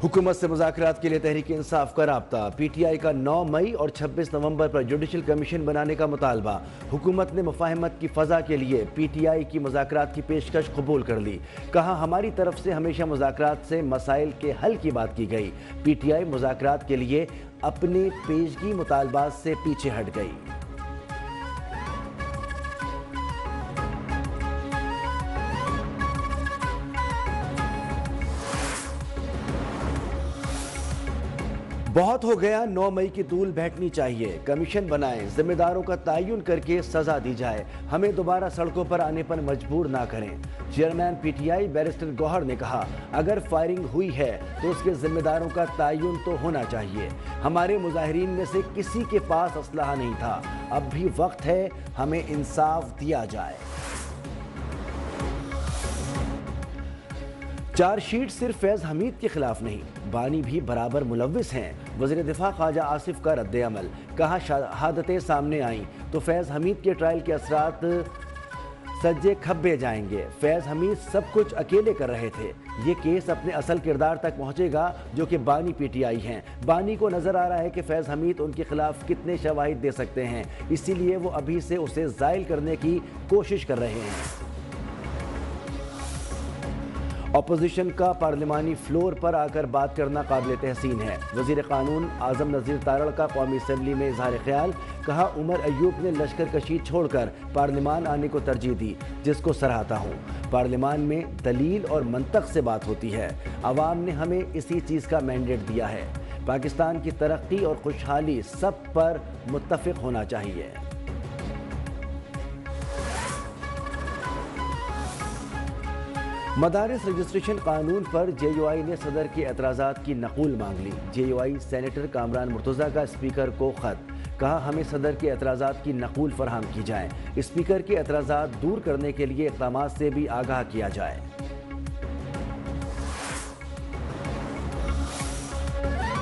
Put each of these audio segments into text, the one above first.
हुकूमत से मुज़ाकरात के लिए तहरीक इंसाफ का राब्ता। PTI का 9 मई और 26 नवंबर पर जुडिशल कमीशन बनाने का मुतालबा। हुकूमत ने मुफाहमत की फ़ज़ा के लिए PTI की मुज़ाकरात की पेशकश कबूल कर ली। कहा, हमारी तरफ से हमेशा मुज़ाकरात से मसाइल के हल की बात की गई। PTI मुज़ाकरात के लिए अपने पेशगी मुतालबात से पीछे हट गई। बहुत हो गया, 9 मई की तूल बैठनी चाहिए। कमीशन बनाएं, जिम्मेदारों का तयन करके सजा दी जाए। हमें दोबारा सड़कों पर आने पर मजबूर ना करें। चेयरमैन PTI बैरिस्टर गौहर ने कहा, अगर फायरिंग हुई है तो उसके जिम्मेदारों का तयन तो होना चाहिए। हमारे मुजाहिरीन में से किसी के पास असलहा नहीं था। अब भी वक्त है, हमें इंसाफ दिया जाए। चार्जशीट सिर्फ फैज़ हमीद के खिलाफ नहीं, बानी भी बराबर मुलव्विस हैं। वज़ीर दिफा ख्वाजा आसिफ का रद्द अमल। कहा, शहादतें सामने आईं तो फैज़ हमीद के ट्रायल के असरात सज्जे खब्बे जाएंगे। फैज़ हमीद सब कुछ अकेले कर रहे थे। ये केस अपने असल किरदार तक पहुंचेगा जो कि बानी PTI हैं। बानी को नजर आ रहा है कि फैज़ हमीद उनके खिलाफ कितने शवाहिद दे सकते हैं, इसीलिए वो अभी से उसे ज़ाइल करने की कोशिश कर रहे हैं। अपोजिशन का पार्लिमानी फ्लोर पर आकर बात करना काबिल तहसीन है। वज़ीर क़ानून आज़म नज़ीर तारड़ का कौमी असम्बली में इज़हार ख्याल। कहा, उमर अयूब ने लश्कर कशी छोड़कर पार्लिमान आने को तरजीह दी, जिसको सराहता हूँ। पार्लिमान में दलील और मंतक से बात होती है। अवाम ने हमें इसी चीज़ का मैंडेट दिया है। पाकिस्तान की तरक्की और खुशहाली सब पर मुत्तफ़िक होना चाहिए। मदारिस रजिस्ट्रेशन कानून पर JUI ने सदर के एतराज़ात की नक़ूल मांग ली। JUI सेनेटर कामरान मुर्तज़ा का स्पीकर को ख़त। कहा, हमें सदर के एतराज़ात की नक़ूल फराहम की जाए। स्पीकर के एतराज़ात दूर करने के लिए इक़दामात से भी आगाह किया जाए।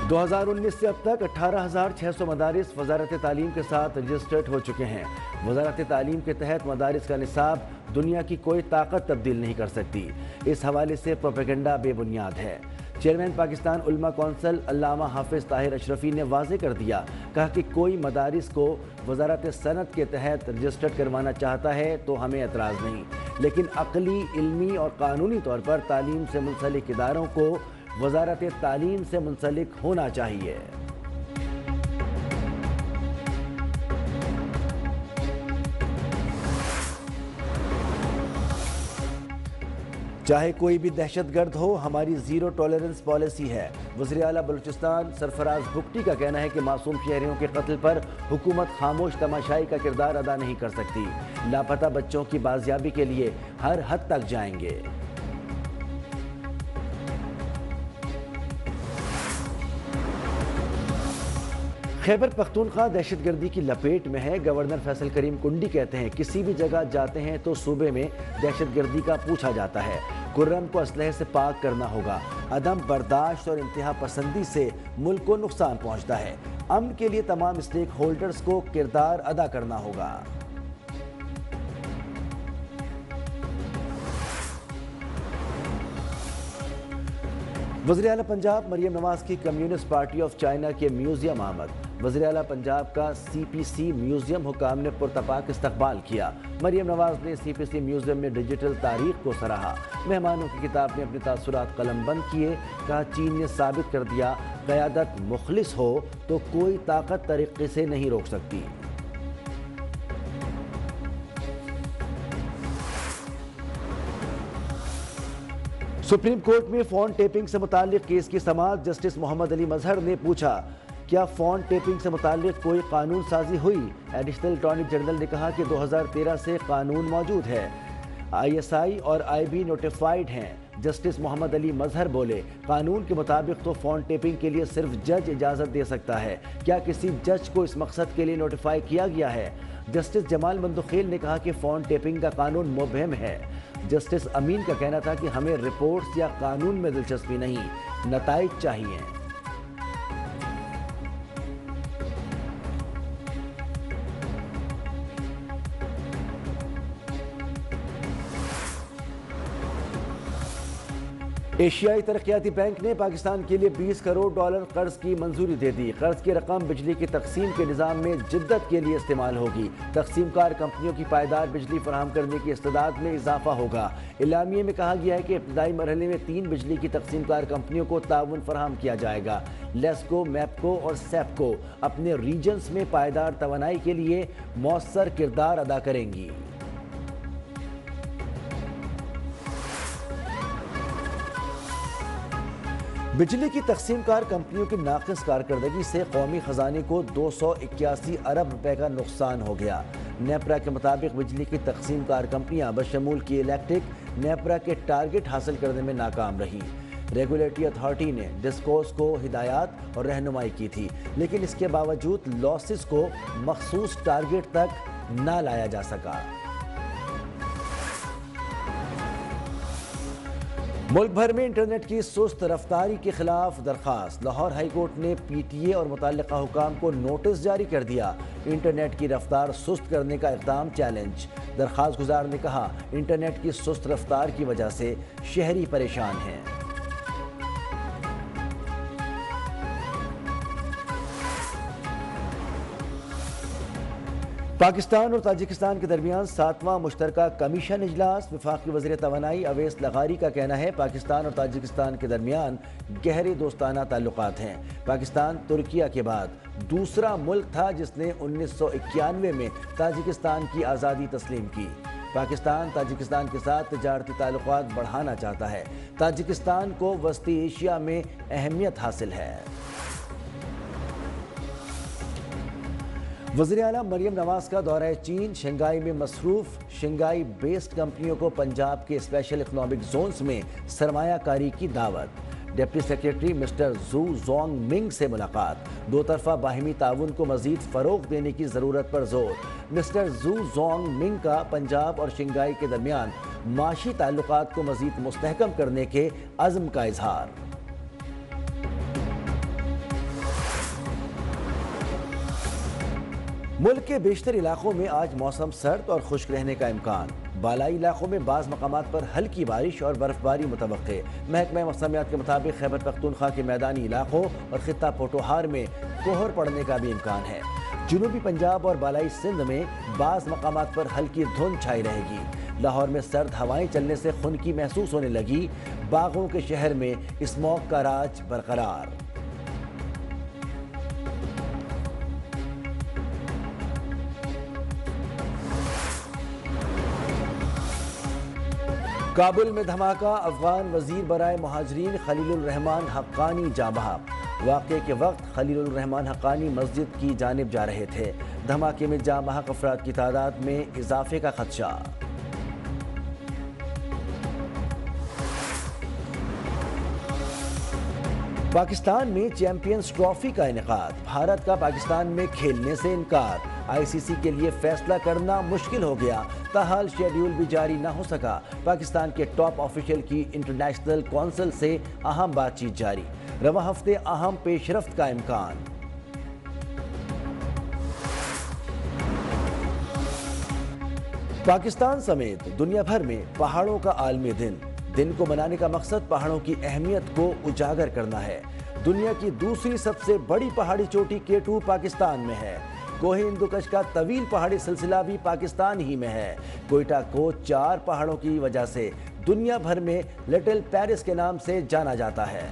2019 से अब तक 18,600 मदारिस वज़ारत तालीम के साथ रजिस्टर्ड हो चुके हैं। वज़ारत तालीम के तहत मदारिस का निसाब दुनिया की कोई ताकत तब्दील नहीं कर सकती। इस हवाले से प्रोपेगेंडा बेबुनियाद है। चेयरमैन पाकिस्तान उलमा कौंसिल अल्लामा हाफिज ताहिर अशरफी ने वाज़े कर दिया। कहा कि कोई मदारिस को वज़ारत सनत के तहत रजिस्टर्ड करवाना चाहता है तो हमें एतराज़ नहीं, लेकिन अक़ली, इल्मी और कानूनी तौर पर तालीम से मुंसलिक इदारों को वज़ारत तालीम से मुंसलिक होना चाहिए। चाहे कोई भी दहशतगर्द हो, हमारी ज़ीरो टॉलरेंस पॉलिसी है। वज़ीर आला बलूचिस्तान सरफराज भुगटी का कहना है कि मासूम शहरियों के कत्ल पर हुकूमत खामोश तमाशाई का किरदार अदा नहीं कर सकती। लापता बच्चों की बाजियाबी के लिए हर हद तक जाएंगे। खैबर पख्तूनख्वा दहशतगर्दी की लपेट में है। गवर्नर फैसल करीम कुंडी कहते हैं, किसी भी जगह जाते हैं तो सूबे में दहशतगर्दी का पूछा जाता है। कुर्रम को असलहे से पाक करना होगा। अदम बर्दाश्त और इंतहा पसंदी से मुल्क को नुकसान पहुंचता है। अमन के लिए तमाम स्टेक होल्डर्स को किरदार अदा करना होगा। वज़ीर आला पंजाब मरियम नवाज की कम्युनिस्ट पार्टी ऑफ चाइना के म्यूजियम आमद। वज़ीर आला पंजाब का CPC म्यूजियम हुकाम ने पुरतपाक इस्तकबाल किया। मरियम नवाज ने CPC म्यूजियम में डिजिटल तारीख को सराहा। मेहमानों की किताब में अपने तासुरात कलमबंद किए। कहा, चीन ने साबित कर दिया, क़यादत मुखलिस हो तो कोई ताकत तरीके से नहीं रोक सकती। सुप्रीम कोर्ट में फ़ोन टेपिंग से मुताल्लिक केस की समाअत। जस्टिस मोहम्मद अली मजहर ने पूछा, क्या फ़ोन टेपिंग से मुताल्लिक कोई कानून साजी हुई? एडिशनल अटॉर्नी जनरल ने कहा कि 2013 से कानून मौजूद है। ISI और IB नोटिफाइड हैं। जस्टिस मोहम्मद अली मजहर बोले, कानून के मुताबिक तो फ़ोन टेपिंग के लिए सिर्फ जज इजाज़त दे सकता है। क्या किसी जज को इस मकसद के लिए नोटिफाई किया गया है? जस्टिस जमाल मंदुखेल ने कहा कि फ़ोन टेपिंग का कानून मुबहम है। जस्टिस अमीन का कहना था कि हमें रिपोर्ट्स या कानून में दिलचस्पी नहीं, नताइज चाहिए। ایشیائی ترقیاتی بینک نے پاکستان کے لیے $20 کروڑ قرض کی منظوری دے دی۔ قرض کی رقم بجلی کی تقسیم کے نظام میں جدت کے لیے استعمال ہوگی۔ تقسیم کار کمپنیوں کی پائیدار بجلی فراہم کرنے کی استعداد میں اضافہ ہوگا۔ اعلامیے میں کہا گیا ہے کہ ابتدائی مرحلے میں 3 بجلی کی تقسیم کار کمپنیوں کو تعاون فراہم کیا جائے گا۔ لیسکو، میپکو اور سیپکو اپنے ریجنز میں پائیدار توانائی کے لیے مؤثر کردار ادا کریں گی۔ بجلی کی تقسیم کار کمپنیوں کی ناقص کارکردگی سے قومی خزانے کو $281 ارب کا نقصان ہو گیا۔ نیپرا کے مطابق بجلی کی تقسیم کار کمپنیاں بشمول کی الیکٹرک نیپرا کے ٹارگٹ حاصل کرنے میں ناکام رہی۔ ریگولیٹری اتھارٹی نے ڈسکوز کو ہدایات اور رہنمائی کی تھی، لیکن اس کے باوجود لاسز کو مخصوص ٹارگٹ تک نہ لایا جا سکا۔ ملک بھر میں انٹرنیٹ کی سست رفتاری کے خلاف درخواست۔ لاہور ہائی کورٹ نے پی ٹی اے اور متعلقہ حکام کو نوٹس جاری کر دیا۔ انٹرنیٹ کی رفتار سست کرنے کا اقدام چیلنج۔ درخواست گزار نے کہا، انٹرنیٹ کی سست رفتار کی وجہ سے شہری پریشان ہیں۔ پاکستان اور تاجکستان کے درمیان 7واں مشترکہ کمیشن اجلاس۔ وفاقی وزیر توانائی اویس لغاری کا کہنا ہے، پاکستان اور تاجکستان کے درمیان گہرے دوستانہ تعلقات ہیں۔ پاکستان ترکیہ کے بعد دوسرا ملک تھا جس نے 1991 میں تاجکستان کی آزادی تسلیم کی۔ پاکستان تاجکستان کے ساتھ تجارتی تعلقات بڑھانا چاہتا ہے۔ تاجکستان کو وسطی ایشیا میں اہمیت حاصل ہے۔ وزیر اعلیٰ مریم نواز کا دورہ چین۔ شنگھائی میں مصروف شنگھائی بیسڈ کمپنیوں کو پنجاب کے اسپیشل اکنامک زونز میں سرمایہ کاری کی دعوت۔ ڈپٹی سیکریٹری مسٹر زو زونگ منگ سے ملاقات۔ دو طرفہ باہمی تعاون کو مزید فروغ دینے کی ضرورت پر زور۔ مسٹر زو زونگ منگ کا پنجاب اور شنگھائی کے درمیان معاشی تعلقات کو مزید مستحکم کرنے کے عزم کا اظہار۔ ملک کے بیشتر علاقوں میں آج موسم سرد اور خشک رہنے کا امکان۔ بالائی علاقوں میں بعض مقامات پر ہلکی بارش اور برف باری متوقع۔ محکمہ موسمیات کے مطابق خیبر پختونخوا کے میدانی علاقوں اور خطہ پوٹوہار میں کوہر پڑنے کا بھی امکان ہے۔ جنوبی پنجاب اور بالائی سندھ میں بعض مقامات پر ہلکی دھند چھائی رہے گی۔ لاہور میں سرد ہوائیں چلنے سے خنکی محسوس ہونے لگی۔ باغوں کے شہر میں اسموگ کا راج برقرار۔ کابل میں دھماکہ، افغان وزیر برائے مہاجرین خلیل الرحمان حقانی جاں بحق۔ واقعے کے وقت خلیل الرحمان حقانی مسجد کی جانب جا رہے تھے۔ دھماکے میں جاں بحق افراد کی تعداد میں اضافے کا خدشہ۔ پاکستان میں چیمپئنز ٹرافی کا انعقاد۔ بھارت کا پاکستان میں کھیلنے سے انکار۔ آئی سی سی کے لیے فیصلہ کرنا مشکل ہو گیا، تاحال شیڈیول بھی جاری نہ ہو سکا۔ پاکستان کے ٹاپ آفیشل کی انٹرنیشنل کونسل سے اہم بات چیت جاری۔ رواں ہفتے اہم پیش رفت کا امکان۔ پاکستان سمیت دنیا بھر میں پہاڑوں کا عالمی دن کو منانے کا مقصد پہاڑوں کی اہمیت کو اجاگر کرنا ہے۔ دنیا کی دوسری سب سے بڑی پہاڑی چوٹی K2 پاکستان میں ہے۔ کوہ ہندوکش کا طویل پہاڑی سلسلہ بھی پاکستان ہی میں ہے۔ کوئٹہ کو 4 پہاڑوں کی وجہ سے دنیا بھر میں لٹل پیرس کے نام سے جانا جاتا ہے۔